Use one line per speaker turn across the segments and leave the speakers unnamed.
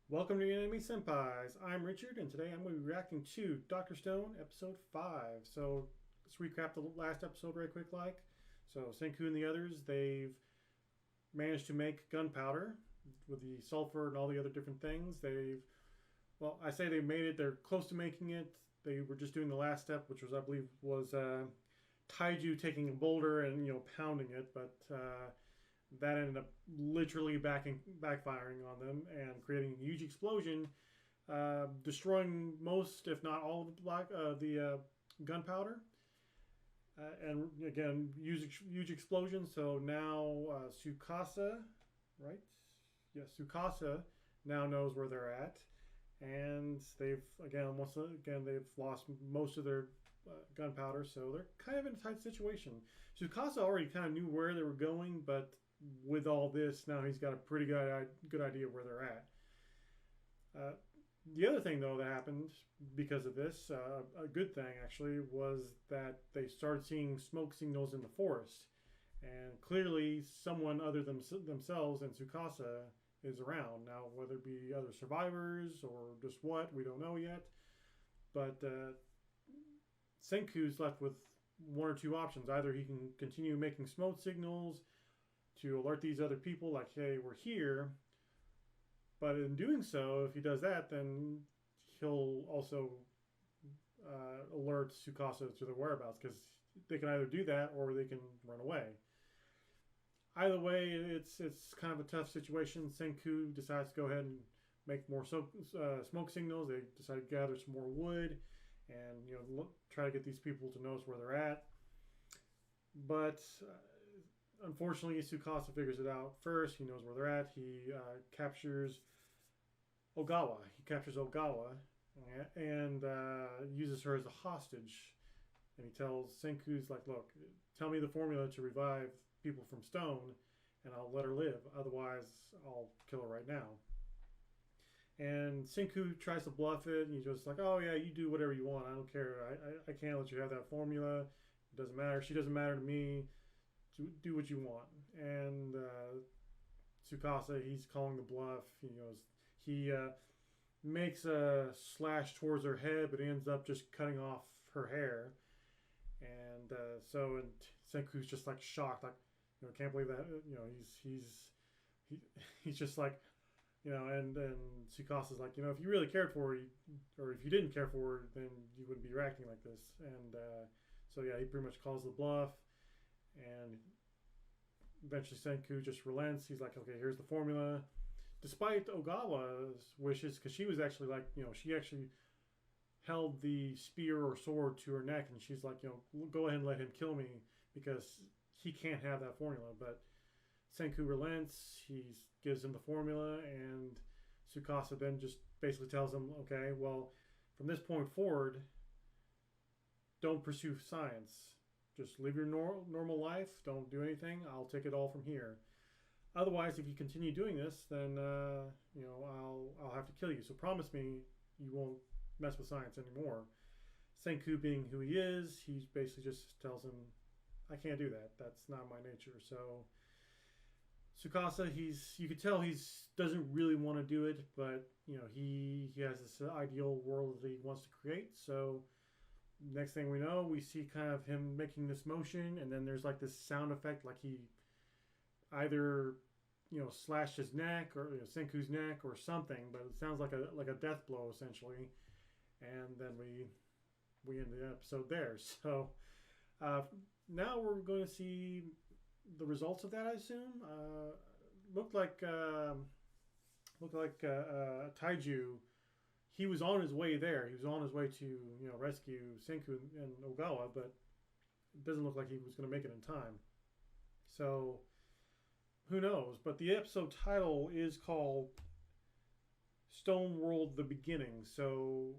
Welcome to Your Anime Senpais. I'm Richard, and today I'm going to be reacting to Dr. Stone, episode 5. So, let's recap the last episode right quick like. So, Senku and the others, they've managed to make gunpowder with the sulfur and all the other different things. I say they made it, they're close to making it. They were just doing the last step, which was, I believe, was Taiju taking a boulder and, pounding it, but that ended up literally backfiring on them and creating a huge explosion, destroying most, if not all, of the gunpowder. And again, huge explosion. So now Sukasa, right? Yes, Sukasa now knows where they're at, and they've lost most of their gunpowder, so they're kind of in a tight situation. Sukasa already kind of knew where they were going, but with all this, now he's got a pretty good idea where they're at. Uh, the other thing, though, that happened because of this, a good thing actually, was that they started seeing smoke signals in the forest. And clearly, someone other than themselves and Tsukasa is around. Now, whether it be other survivors or just what, we don't know yet. But Senku's left with one or two options. Either he can continue making smoke signals to alert these other people, like, hey, we're here. But in doing so, if he does that, then he'll also alert Tsukasa to their whereabouts, because they can either do that or they can run away. Either way, it's kind of a tough situation. Senku decides to go ahead and make more smoke signals. They decide to gather some more wood and try to get these people to notice where they're at. But unfortunately, Tsukasa figures it out first. He knows where they're at. He captures Ogawa. He captures Ogawa and uses her as a hostage. And he tells Senku's like, look, tell me the formula to revive people from stone, and I'll let her live. Otherwise, I'll kill her right now. And Senku tries to bluff it, and he's just like, oh, yeah, you do whatever you want. I don't care. I can't let you have that formula. It doesn't matter. She doesn't matter to me. Do what you want. And Tsukasa, he's calling the bluff. He makes a slash towards her head, but ends up just cutting off her hair. And Senku's just like shocked, like, can't believe that. He's just like, and Tsukasa's like, if you really cared for her, or if you didn't care for her, then you wouldn't be reacting like this. And so yeah, he pretty much calls the bluff, and eventually Senku just relents. He's like, okay, here's the formula. Despite Ogawa's wishes, because she was actually like, she actually held the spear or sword to her neck, and she's like, go ahead and let him kill me because he can't have that formula. But Senku relents. He gives him the formula, and Tsukasa then just basically tells him, okay, well, from this point forward, don't pursue science. Just live your normal life. Don't do anything. I'll take it all from here. Otherwise, if you continue doing this, then I'll have to kill you. So promise me you won't mess with science anymore. Senku, being who he is, he basically just tells him, I can't do that. That's not my nature. So Tsukasa, you could tell doesn't really want to do it, but he has this ideal world that he wants to create. So next thing we know, we see kind of him making this motion, and then there's like this sound effect, like he either slashed his neck or Senku's neck or something, but it sounds like a death blow essentially. And then we end the episode there. So uh, now we're going to see the results of that, I assume. Looked like Taiju. He was on his way there. He was on his way to rescue Senku and Ogawa, but it doesn't look like he was going to make it in time. So who knows? But the episode title is called Stone World: The Beginning. So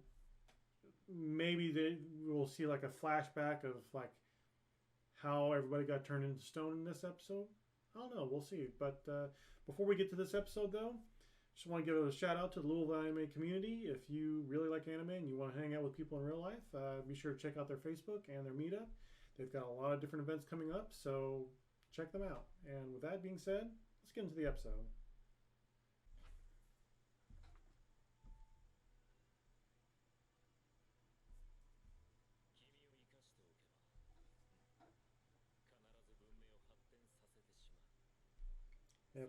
maybe we'll see like a flashback of like how everybody got turned into stone in this episode. I don't know. We'll see. But before we get to this episode, though, just want to give a shout out to the Louisville anime community. If you really like anime and you want to hang out with people in real life, be sure to check out their Facebook and their meetup. They've got a lot of different events coming up, so check them out. And with that being said, let's get into the episode. Yep.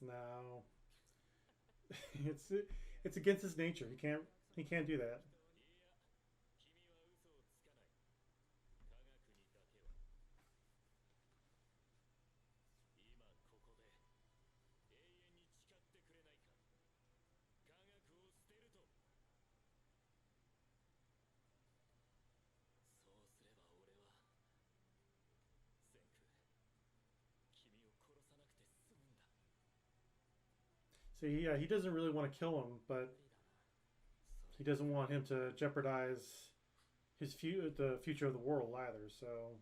No, it's it's against his nature. He can't do that. So yeah, he doesn't really want to kill him, but he doesn't want him to jeopardize the future of the world either. So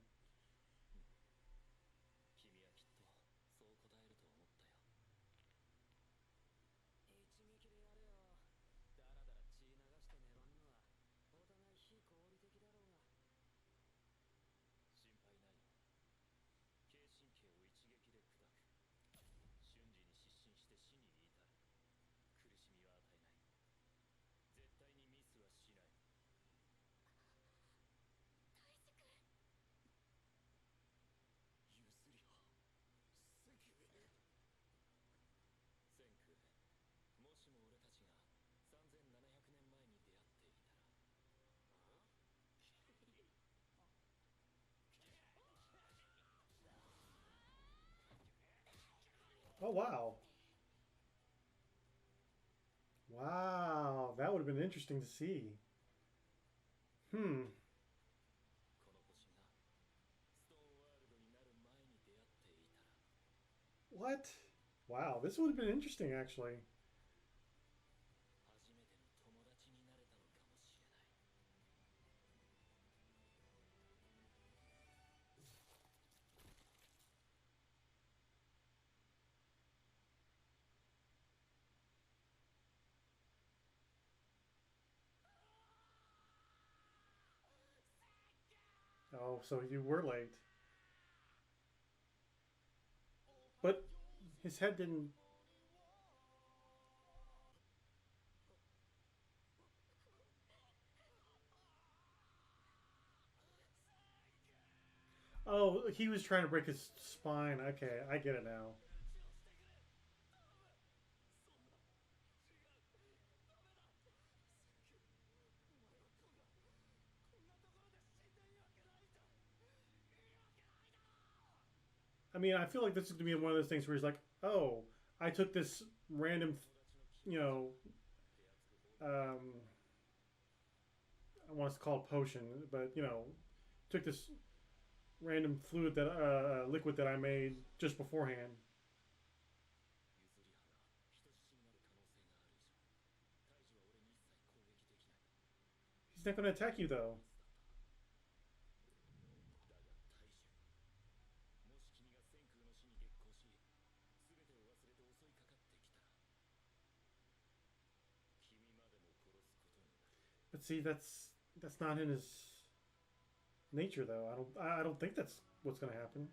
oh wow, wow, that would have been interesting to see. Hmm. What? Wow, this would have been interesting actually. Oh, so you were late, but his head didn't. Oh, he was trying to break his spine. Okay, I get it now. I mean, I feel like this is gonna be one of those things where he's like, "Oh, I took this random, you know, um, I want to call it potion, but took this random fluid that liquid that I made just beforehand. He's not gonna attack you though. But see, that's not in his nature though. I don't think that's what's gonna happen.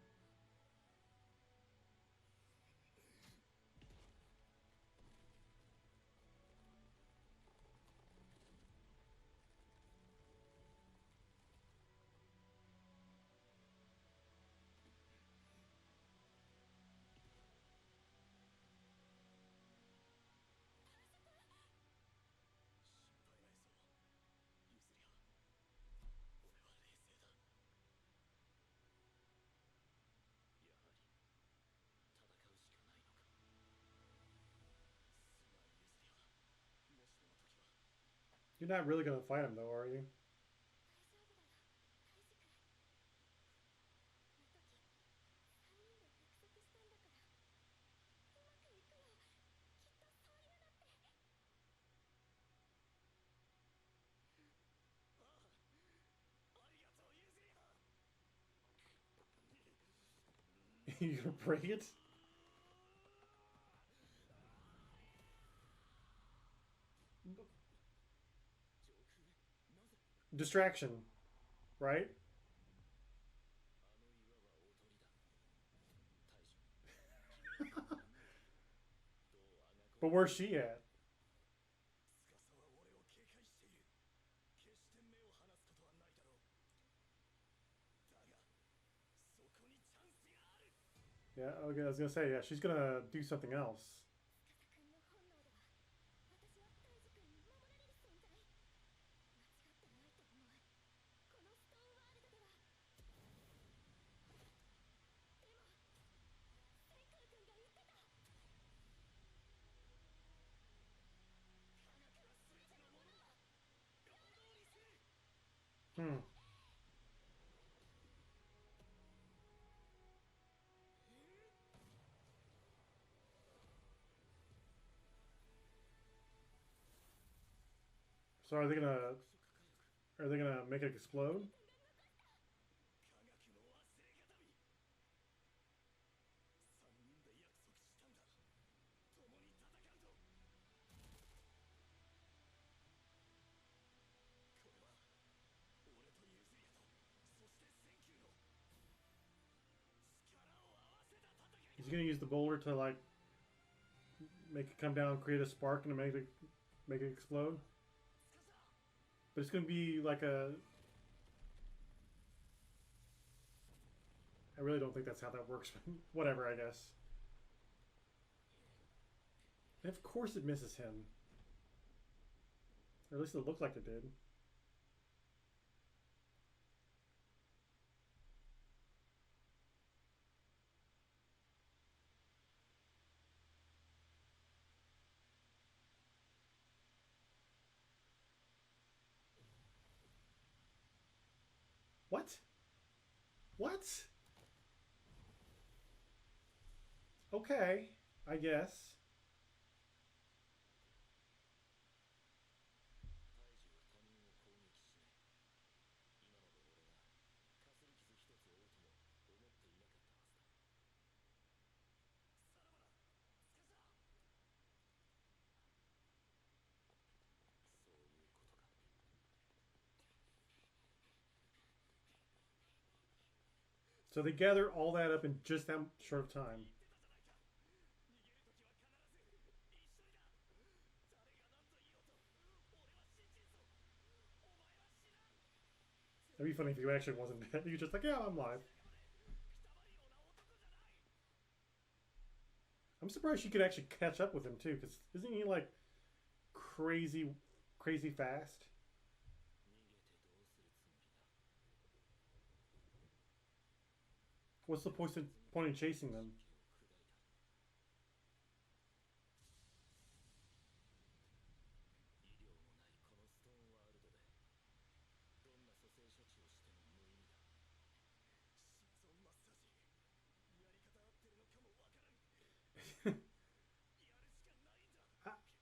You're not really gonna fight him though, are you? You gonna break it? Distraction, right? But where's she at? Okay, I was gonna say, yeah, she's gonna do something else. Hmm. So are they gonna make it explode? He's gonna use the boulder to like make it come down, create a spark, and make it explode. But it's gonna be like a. I really don't think that's how that works. Whatever, I guess. And of course, it misses him, or at least it looked like it did. What? What? Okay, I guess. So they gather all that up in just that short of time. It'd be funny if he actually wasn't dead. He was just like, yeah, I'm live. I'm surprised she could actually catch up with him too, because isn't he like crazy, crazy fast? What's the point in chasing them?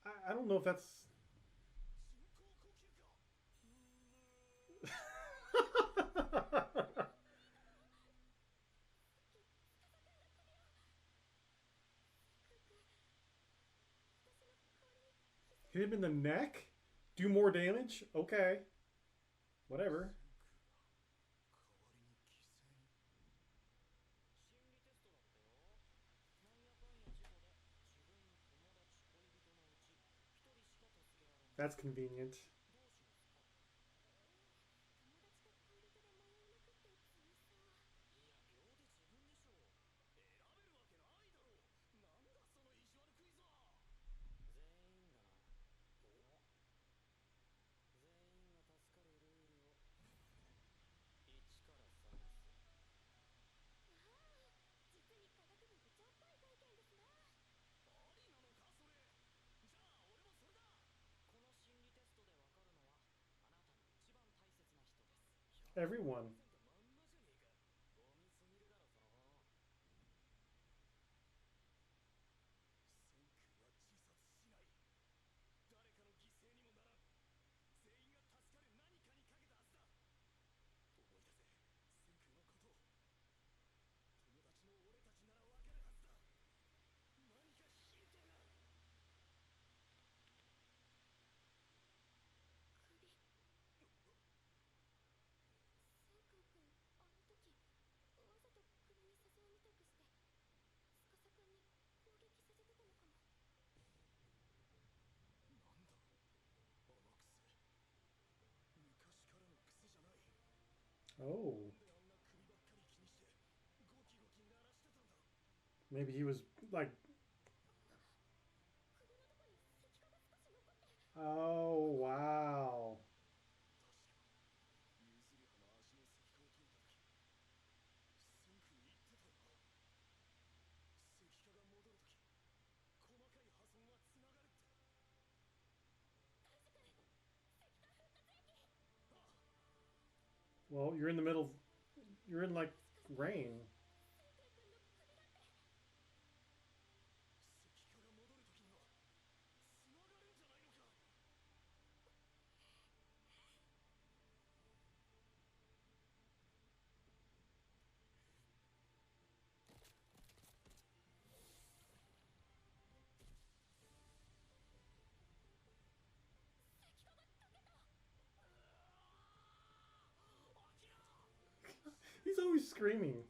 I don't know if that's. Hit him in the neck? Do more damage? Okay. Whatever. That's convenient. Everyone. Oh. Maybe he was like, oh wow. Well, you're in the middle. You're in like rain. He's always screaming.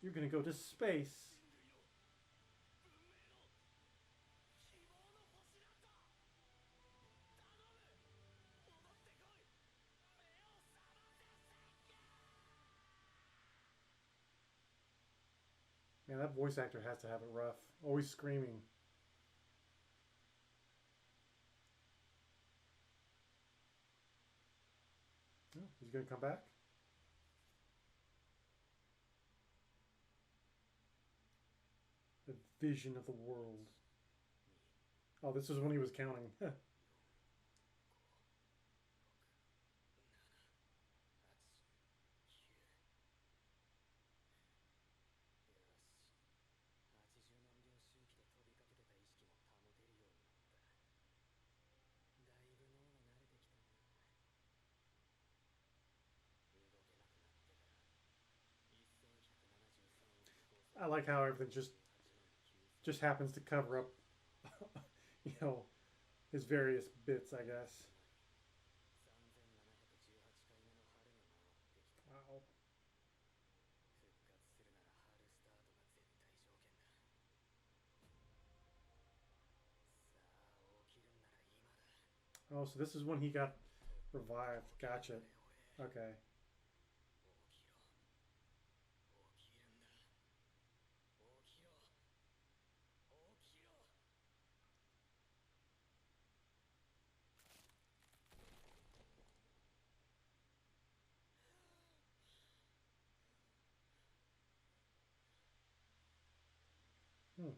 You're gonna go to space. Man, that voice actor has to have it rough. Always screaming. Oh, he's gonna come back. The vision of the world. Oh, this is when he was counting. I like how everything just happens to cover up, you know, his various bits. I guess. Wow. Oh, so this is when he got revived. Gotcha. Okay. Hmm.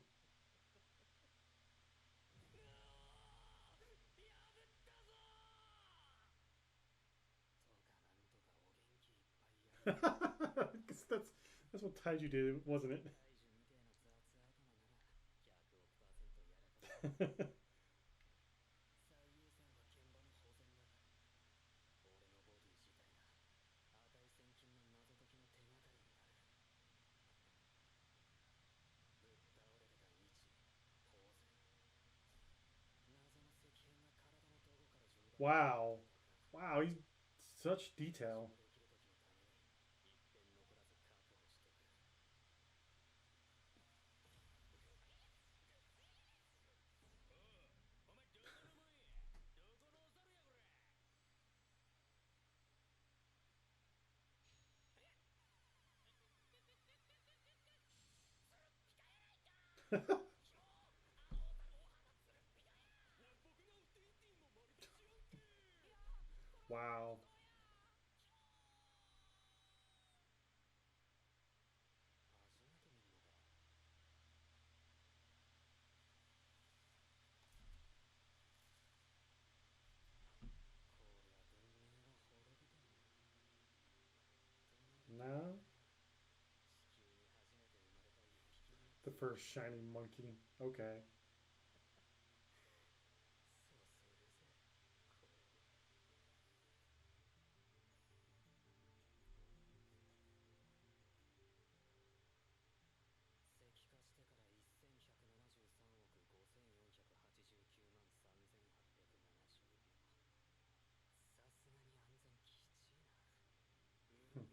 That's what Taiju did, wasn't it? Wow. Wow, he's such detail. Wow. No, the first shiny monkey. Okay. Hmm.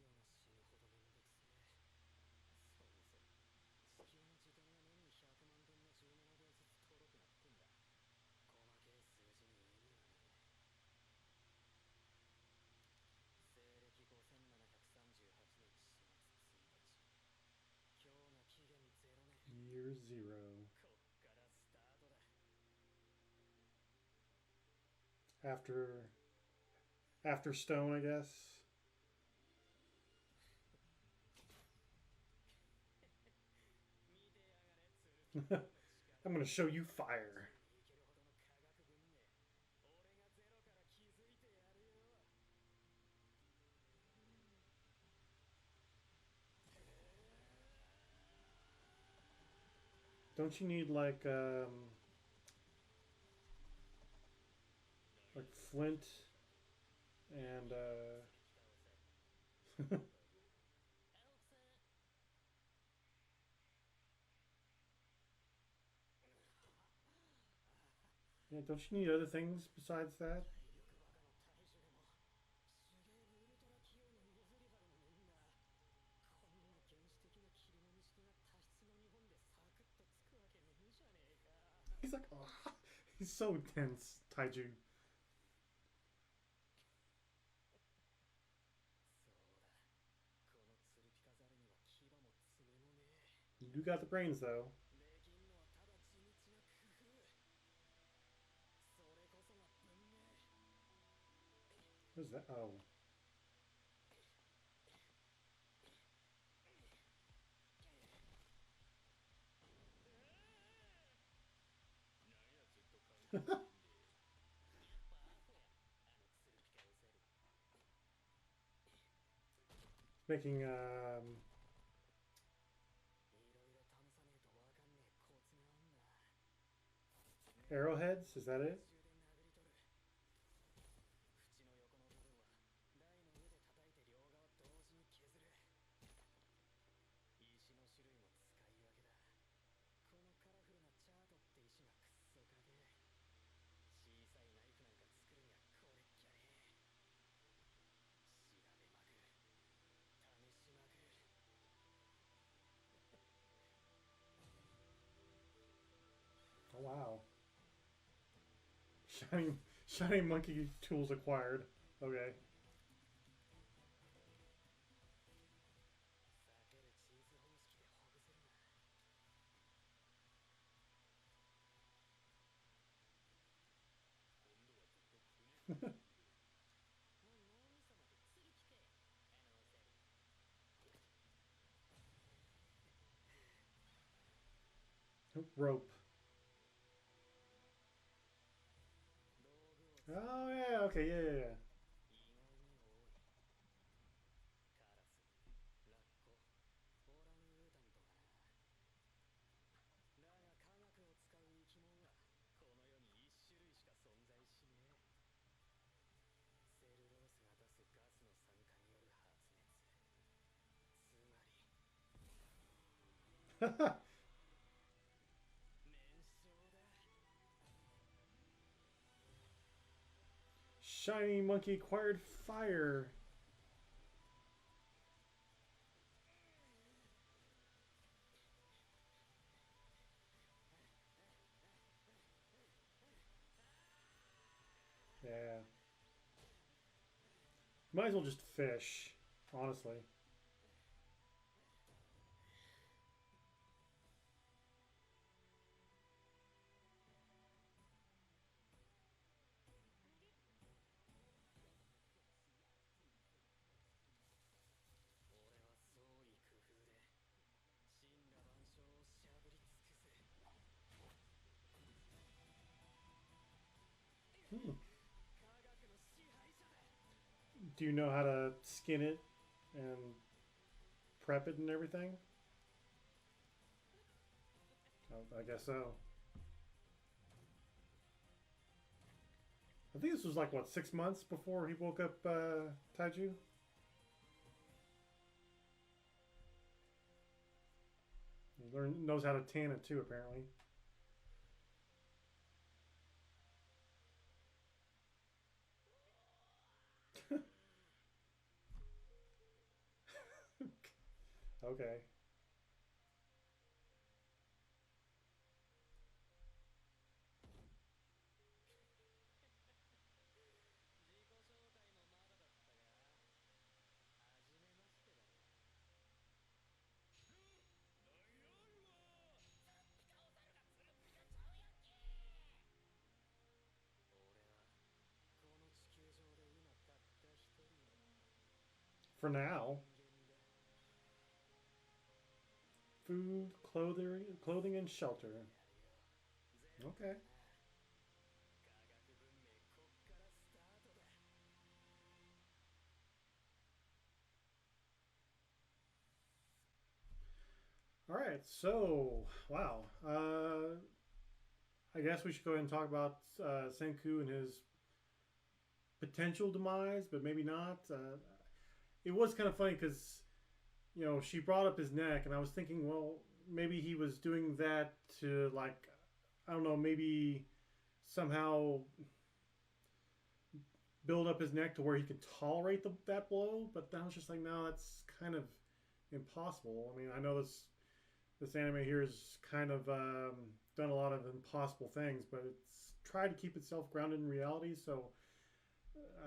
0. After stone, I guess. I'm gonna show you fire. Don't you need like flint and yeah, don't you need other things besides that? He's like, oh, he's so intense, Taiju. You do got the brains though. What is that? Oh. Making arrowheads, is that it? Oh wow. Shiny monkey tools acquired. Okay. Rope. Oh yeah, okay, yeah. Yeah. Shiny monkey acquired fire. Yeah. Might as well just fish, honestly. Hmm. Do you know how to skin it and prep it and everything? Oh, I guess so. I think this was like what 6 months before he woke up Taiju. He knows how to tan it too, apparently. Okay. for now. Food, clothing, and shelter. Okay. All right. So, wow. I guess we should go ahead and talk about Senku and his potential demise, but maybe not. It was kind of funny because she brought up his neck, and I was thinking, well, maybe he was doing that to like, I don't know, maybe somehow build up his neck to where he could tolerate that blow. But I was just like, no, that's kind of impossible. I mean, I know this anime here has kind of done a lot of impossible things, but it's tried to keep itself grounded in reality. So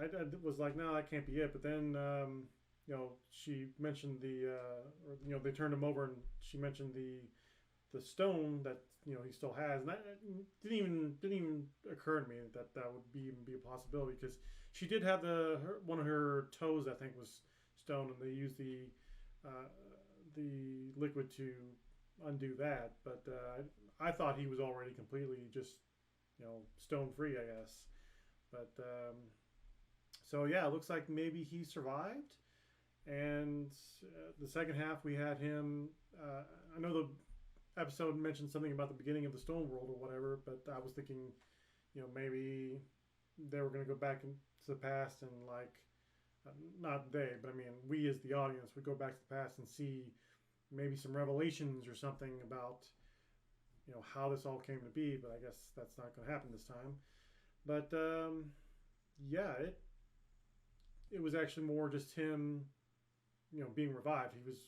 I was like, no, that can't be it. But then, she mentioned or they turned him over, and she mentioned the stone that he still has, and that didn't even occur to me that that would even be a possibility because she did have one of her toes I think was stone, and they used uh, the liquid to undo that. But I thought he was already completely just stone free, I guess. But so yeah, it looks like maybe he survived. And the second half, we had him. I know the episode mentioned something about the beginning of the Stone World or whatever, but I was thinking, maybe they were going to go back into the past and like, not they, but I mean, we as the audience would go back to the past and see maybe some revelations or something about how this all came to be. But I guess that's not going to happen this time. But yeah, it was actually more just him being revived. He was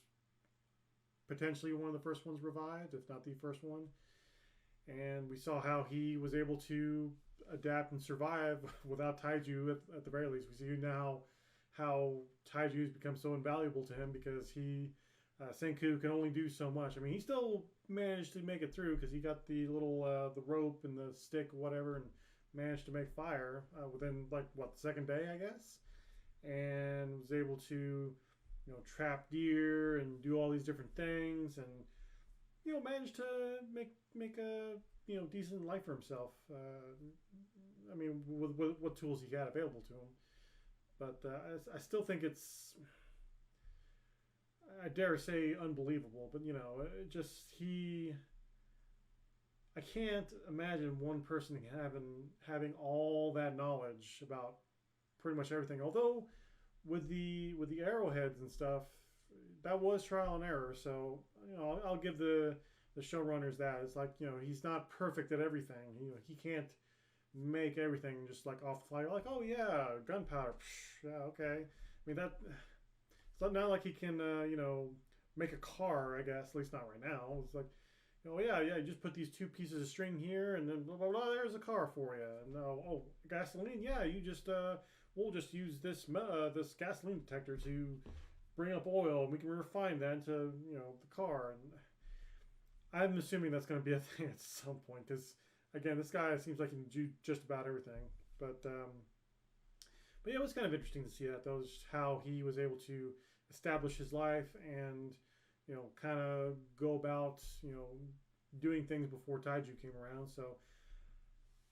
potentially one of the first ones revived, if not the first one. And we saw how he was able to adapt and survive without Taiju at the very least. We see now how Taiju's become so invaluable to him because Senku can only do so much. I mean, he still managed to make it through because he got the little the rope and the stick, or whatever, and managed to make fire within like what the second day, I guess, and was able to trap deer and do all these different things, and managed to make a decent life for himself. I mean, with what tools he had available to him. But I still think it's, I dare say, unbelievable. But just I can't imagine one person having all that knowledge about pretty much everything. Although with the arrowheads and stuff, that was trial and error. So I'll give the showrunners that. It's like he's not perfect at everything. He can't make everything just like off the fly. You're like, oh yeah, gunpowder. Psh, yeah, okay. I mean that. It's not like he can make a car. I guess at least not right now. It's like. Oh yeah, yeah. You just put these two pieces of string here, and then blah blah blah. There's a car for you. And gasoline. Yeah, you just we'll just use this gasoline detector to bring up oil, and we can refine that into the car. And I'm assuming that's going to be a thing at some point because again, this guy seems like he can do just about everything. But but yeah, it was kind of interesting to see that though, just how he was able to establish his life and kind of go about doing things before Taiju came around. So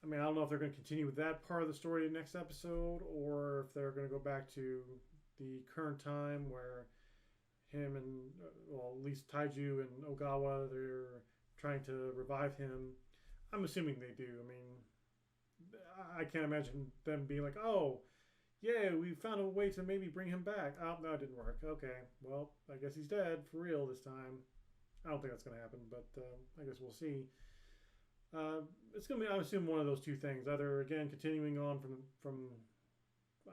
I mean, I don't know if they're going to continue with that part of the story in the next episode, or if they're going to go back to the current time where him and, well, at least Taiju and Ogawa, they're trying to revive him. I'm assuming they do. I mean, I can't imagine them being like, oh, yeah, we found a way to maybe bring him back. Oh, no, it didn't work. Okay, well, I guess he's dead for real this time. I don't think that's going to happen, but I guess we'll see. It's gonna be, I assume, one of those two things. Either again continuing on from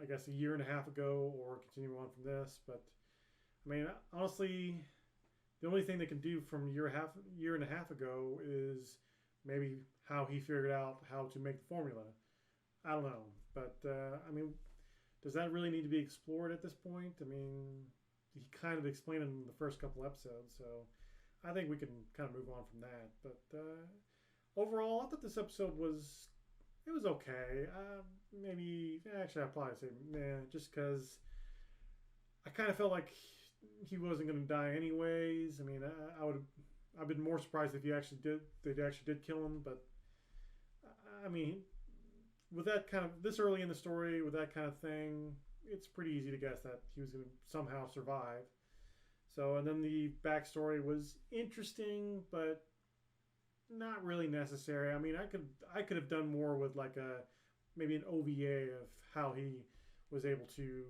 I guess a year and a half ago, or continuing on from this. But I mean, honestly, the only thing they can do from year and a half ago is maybe how he figured out how to make the formula. I don't know, but I mean, does that really need to be explored at this point? I mean, he kind of explained it in the first couple episodes, so I think we can kind of move on from that. But overall, I thought this episode was okay. Maybe actually I'd probably say meh, just because I kind of felt like he wasn't going to die anyways. I mean, I would I've been more surprised if he actually did they actually did kill him, but I mean, with that kind of this early in the story with that kind of thing, it's pretty easy to guess that he was going to somehow survive. So, and then the backstory was interesting, but not really necessary. I mean, I could have done more with like a maybe an OVA of how he was able to,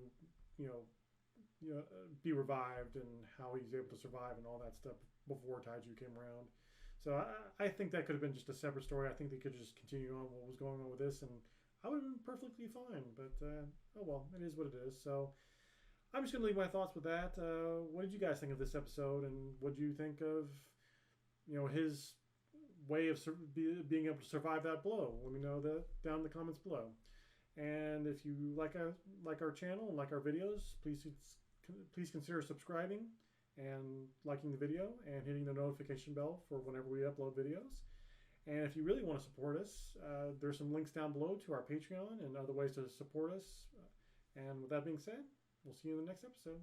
you know, be revived and how he's able to survive and all that stuff before Taiju came around. So I think that could have been just a separate story. I think they could just continue on what was going on with this, and I would have been perfectly fine. But oh well, it is what it is. So I'm just gonna leave my thoughts with that. What did you guys think of this episode, and what do you think of his way of being able to survive that blow? Let me know that down in the comments below. And if you like our channel and like our videos, please consider subscribing and liking the video and hitting the notification bell for whenever we upload videos. And if you really want to support us, there's some links down below to our Patreon and other ways to support us. And with that being said, we'll see you in the next episode.